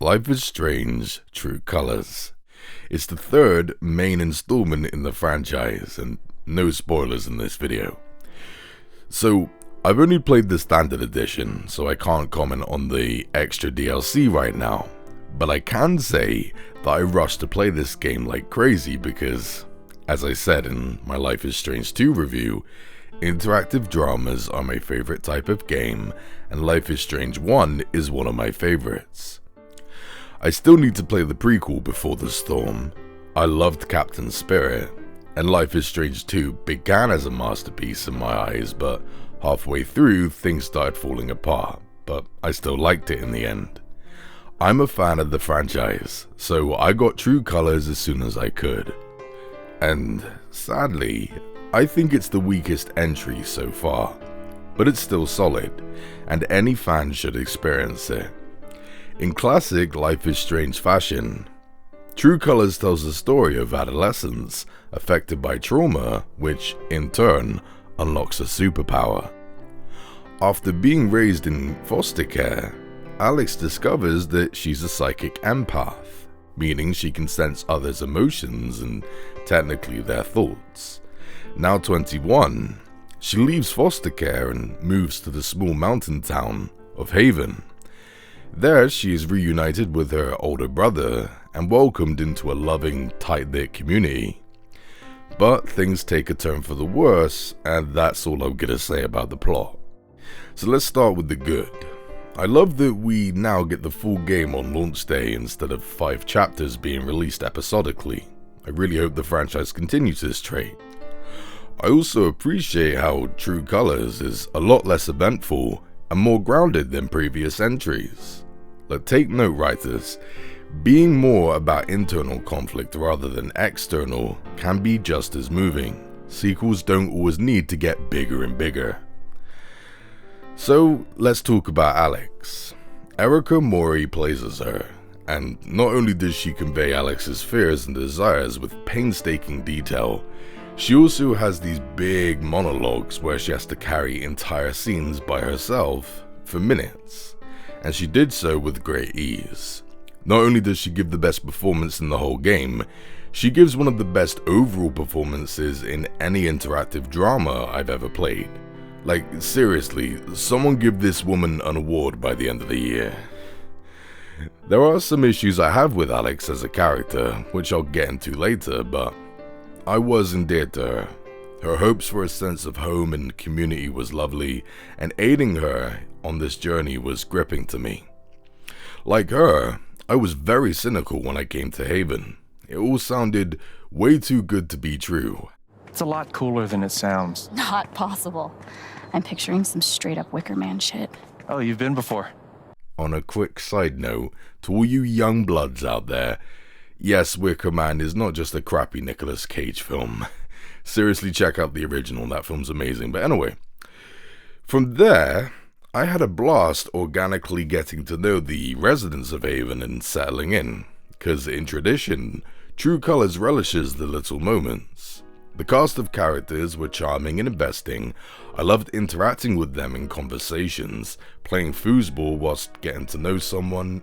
Life is Strange: True Colors. It's the third main installment in the franchise, and no spoilers in this video. So, I've only played the standard edition, so I can't comment on the extra DLC right now, but I can say that I rushed to play this game like crazy because, as I said in my Life is Strange 2 review, interactive dramas are my favourite type of game, and Life is Strange 1 is one of my favourites. I still need to play the prequel Before the Storm. I loved Captain Spirit, and Life is Strange 2 began as a masterpiece in my eyes, but halfway through things started falling apart, but I still liked it in the end. I'm a fan of the franchise, so I got True Colors as soon as I could. And sadly, I think it's the weakest entry so far, but it's still solid, and any fan should experience it. In classic Life is Strange fashion, True Colors tells the story of adolescents affected by trauma, which, in turn, unlocks a superpower. After being raised in foster care, Alex discovers that she's a psychic empath, meaning she can sense others' emotions and technically their thoughts. Now 21, she leaves foster care and moves to the small mountain town of Haven. There, she is reunited with her older brother and welcomed into a loving, tight-knit community. But things take a turn for the worse, and that's all I'm gonna say about the plot. So let's start with the good. I love that we now get the full game on launch day instead of 5 chapters being released episodically. I really hope the franchise continues this trait. I also appreciate how True Colors is a lot less eventful and more grounded than previous entries. Like, take note, writers, being more about internal conflict rather than external can be just as moving. Sequels don't always need to get bigger and bigger. So let's talk about Alex. Erica Mori plays as her, and not only does she convey Alex's fears and desires with painstaking detail, she also has these big monologues where she has to carry entire scenes by herself for minutes, and she did so with great ease. Not only does she give the best performance in the whole game, she gives one of the best overall performances in any interactive drama I've ever played. Like, seriously, someone give this woman an award by the end of the year. There are some issues I have with Alex as a character, which I'll get into later, but I was endeared to her. Her hopes for a sense of home and community was lovely, and aiding her on this journey was gripping to me. Like her, I was very cynical when I came to Haven. It all sounded way too good to be true. It's a lot cooler than it sounds. Not possible. I'm picturing some straight-up Wicker Man shit. Oh, you've been before. On a quick side note, to all you young bloods out there, yes, Wicker Man is not just a crappy Nicolas Cage film. Seriously, check out the original, that film's amazing. But anyway, from there, I had a blast organically getting to know the residents of Haven and settling in, because in tradition, True Colors relishes the little moments. The cast of characters were charming and investing. I loved interacting with them in conversations, playing foosball whilst getting to know someone.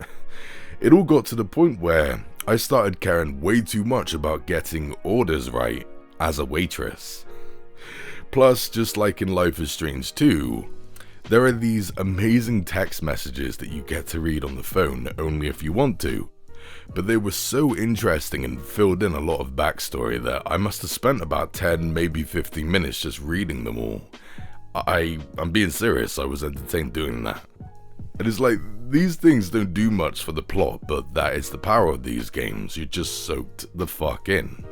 It all got to the point where I started caring way too much about getting orders right as a waitress. Plus, just like in Life is Strange 2, there are these amazing text messages that you get to read on the phone only if you want to. But they were so interesting and filled in a lot of backstory that I must have spent about 10, maybe 15 minutes just reading them all. I'm being serious, I was entertained doing that. It is like, these things don't do much for the plot, but that is the power of these games, you're just soaked the fuck in.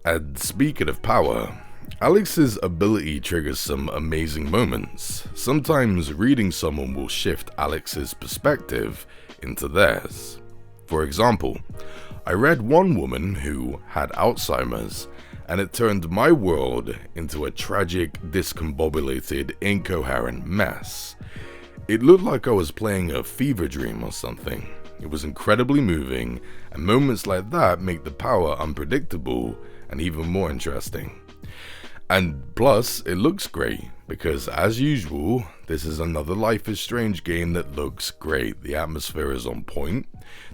And speaking of power, Alex's ability triggers some amazing moments. Sometimes reading someone will shift Alex's perspective into theirs. For example, I read one woman who had Alzheimer's, and it turned my world into a tragic, discombobulated, incoherent mess. It looked like I was playing a fever dream or something. It was incredibly moving, and moments like that make the power unpredictable and even more interesting. And plus, it looks great. because as usual, this is another Life is Strange game that looks great. The atmosphere is on point,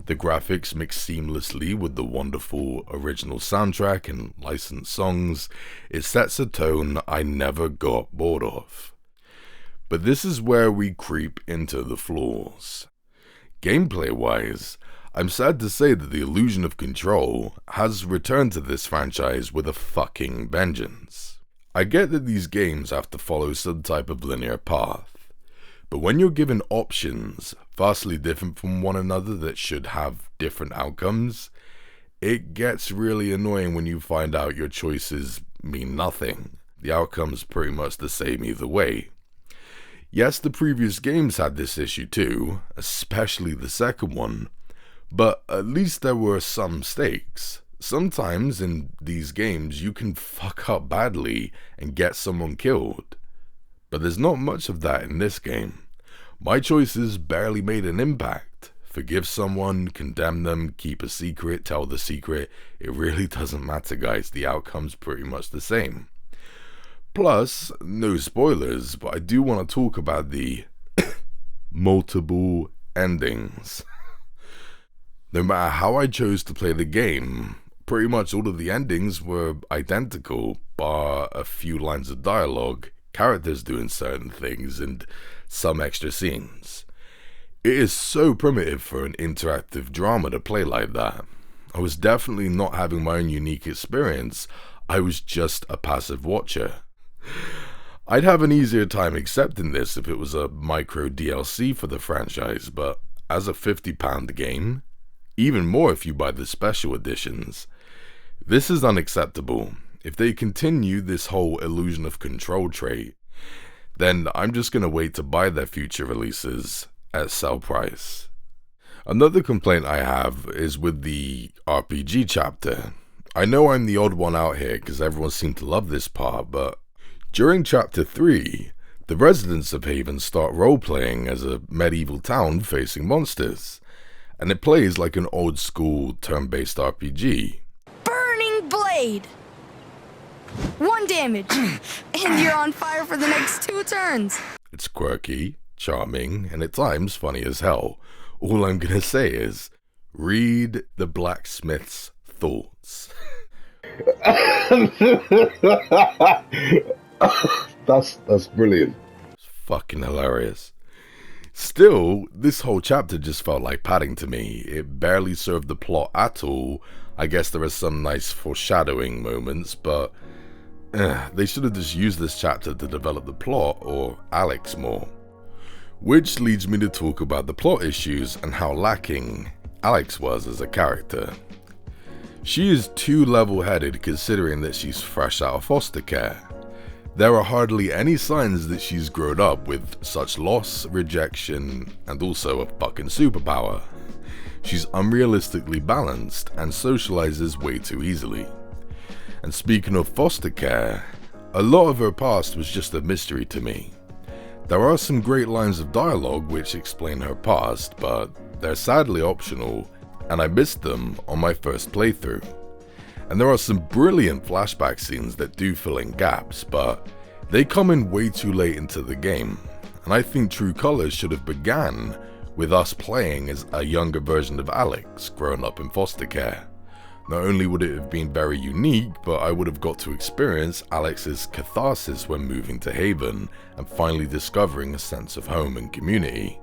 the graphics mix seamlessly with the wonderful original soundtrack and licensed songs. It sets a tone I never got bored of. But this is where we creep into the flaws. Gameplay wise, I'm sad to say that the illusion of control has returned to this franchise with a fucking vengeance. I get that these games have to follow some type of linear path, but when you're given options vastly different from one another that should have different outcomes, it gets really annoying when you find out your choices mean nothing. The outcome's pretty much the same either way. Yes, the previous games had this issue too, especially the second one, but at least there were some stakes. Sometimes in these games you can fuck up badly and get someone killed, but there's not much of that in this game. My choices barely made an impact. Forgive someone, condemn them, keep a secret, tell the secret, it really doesn't matter guys, the outcome's pretty much the same. Plus, no spoilers, but I do want to talk about the multiple endings. No matter how I chose to play the game, pretty much all of the endings were identical, bar a few lines of dialogue, characters doing certain things, and some extra scenes. It is so primitive for an interactive drama to play like that. I was definitely not having my own unique experience, I was just a passive watcher. I'd have an easier time accepting this if it was a micro DLC for the franchise, but as a £50 game, even more if you buy the special editions, this is unacceptable. If they continue this whole illusion of control trait, then I'm just gonna wait to buy their future releases at sell price. Another complaint I have is with the RPG chapter. I know I'm the odd one out here because everyone seemed to love this part, but during chapter 3, the residents of Haven start role-playing as a medieval town facing monsters, and it plays like an old school turn-based RPG. Burning blade! 1 damage, and you're on fire for the next 2 turns. It's quirky, charming, and at times funny as hell. All I'm gonna say is, read the blacksmith's thoughts. That's brilliant. It's fucking hilarious. Still, this whole chapter just felt like padding to me. It barely served the plot at all. I guess there are some nice foreshadowing moments, but they should have just used this chapter to develop the plot or Alex more. Which leads me to talk about the plot issues and how lacking Alex was as a character. She is too level-headed considering that she's fresh out of foster care. There are hardly any signs that she's grown up with such loss, rejection, and also a fucking superpower. She's unrealistically balanced and socializes way too easily. And speaking of foster care, a lot of her past was just a mystery to me. There are some great lines of dialogue which explain her past, but they're sadly optional, and I missed them on my first playthrough. And there are some brilliant flashback scenes that do fill in gaps, but they come in way too late into the game, and I think True Colors should have began with us playing as a younger version of Alex, grown up in foster care. Not only would it have been very unique, but I would have got to experience Alex's catharsis when moving to Haven and finally discovering a sense of home and community.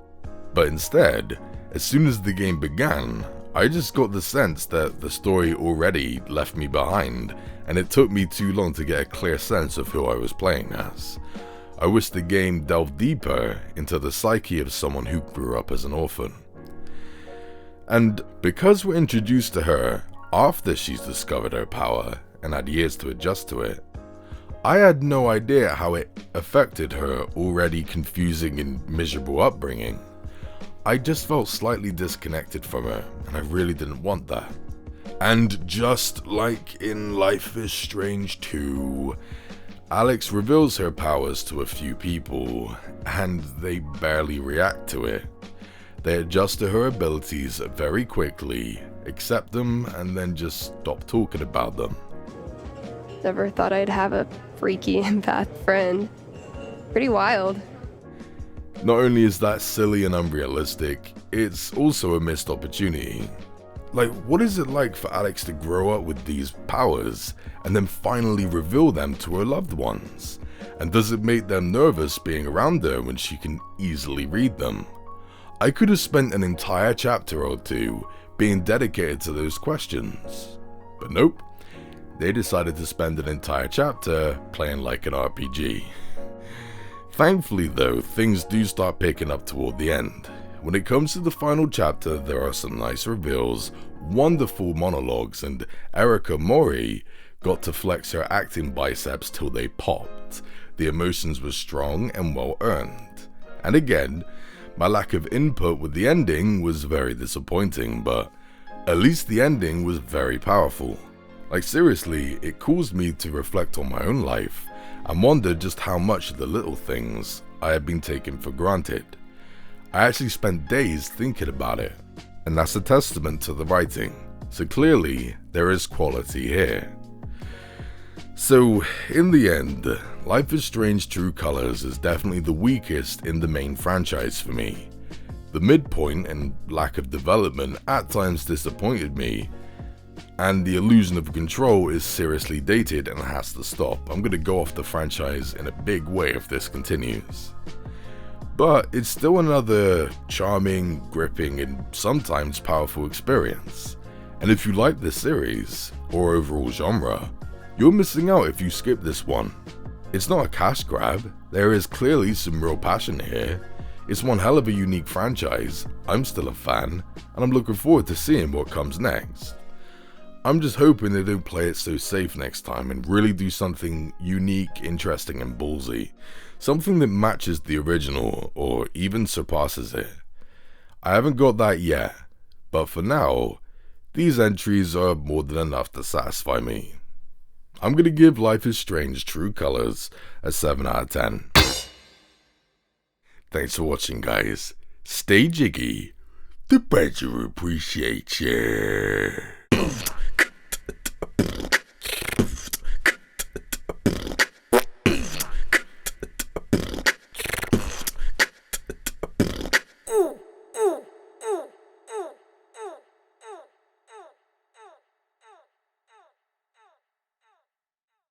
But instead, as soon as the game began, I just got the sense that the story already left me behind, and it took me too long to get a clear sense of who I was playing as. I wish the game delved deeper into the psyche of someone who grew up as an orphan. And because we're introduced to her after she's discovered her power and had years to adjust to it, I had no idea how it affected her already confusing and miserable upbringing. I just felt slightly disconnected from her, and I really didn't want that. And just like in Life is Strange 2, Alex reveals her powers to a few people, and they barely react to it. They adjust to her abilities very quickly, accept them, and then just stop talking about them. Never thought I'd have a freaky empath friend. Pretty wild. Not only is that silly and unrealistic, it's also a missed opportunity. Like, what is it like for Alex to grow up with these powers and then finally reveal them to her loved ones? And does it make them nervous being around her when she can easily read them? I could have spent an entire chapter or two being dedicated to those questions. But nope, they decided to spend an entire chapter playing like an RPG. Thankfully though, things do start picking up toward the end. When it comes to the final chapter, there are some nice reveals, wonderful monologues, and Erika Mori got to flex her acting biceps till they popped. The emotions were strong and well earned. And again, my lack of input with the ending was very disappointing, but at least the ending was very powerful. Like seriously, it caused me to reflect on my own life and wonder just how much of the little things I had been taking for granted. I actually spent days thinking about it, and that's a testament to the writing, so clearly there is quality here. So in the end, Life is Strange True Colors is definitely the weakest in the main franchise for me. The midpoint and lack of development at times disappointed me, and the illusion of control is seriously dated and has to stop. I'm gonna go off the franchise in a big way if this continues. But it's still another charming, gripping, and sometimes powerful experience. And if you like this series, or overall genre, you're missing out if you skip this one. It's not a cash grab, there is clearly some real passion here. It's one hell of a unique franchise, I'm still a fan, and I'm looking forward to seeing what comes next. I'm just hoping they don't play it so safe next time and really do something unique, interesting, and ballsy. Something that matches the original, or even surpasses it. I haven't got that yet, but for now, these entries are more than enough to satisfy me. I'm gonna give Life is Strange True Colors a 7 out of 10. Thanks for watching, guys. Stay jiggy. The Badger appreciates you.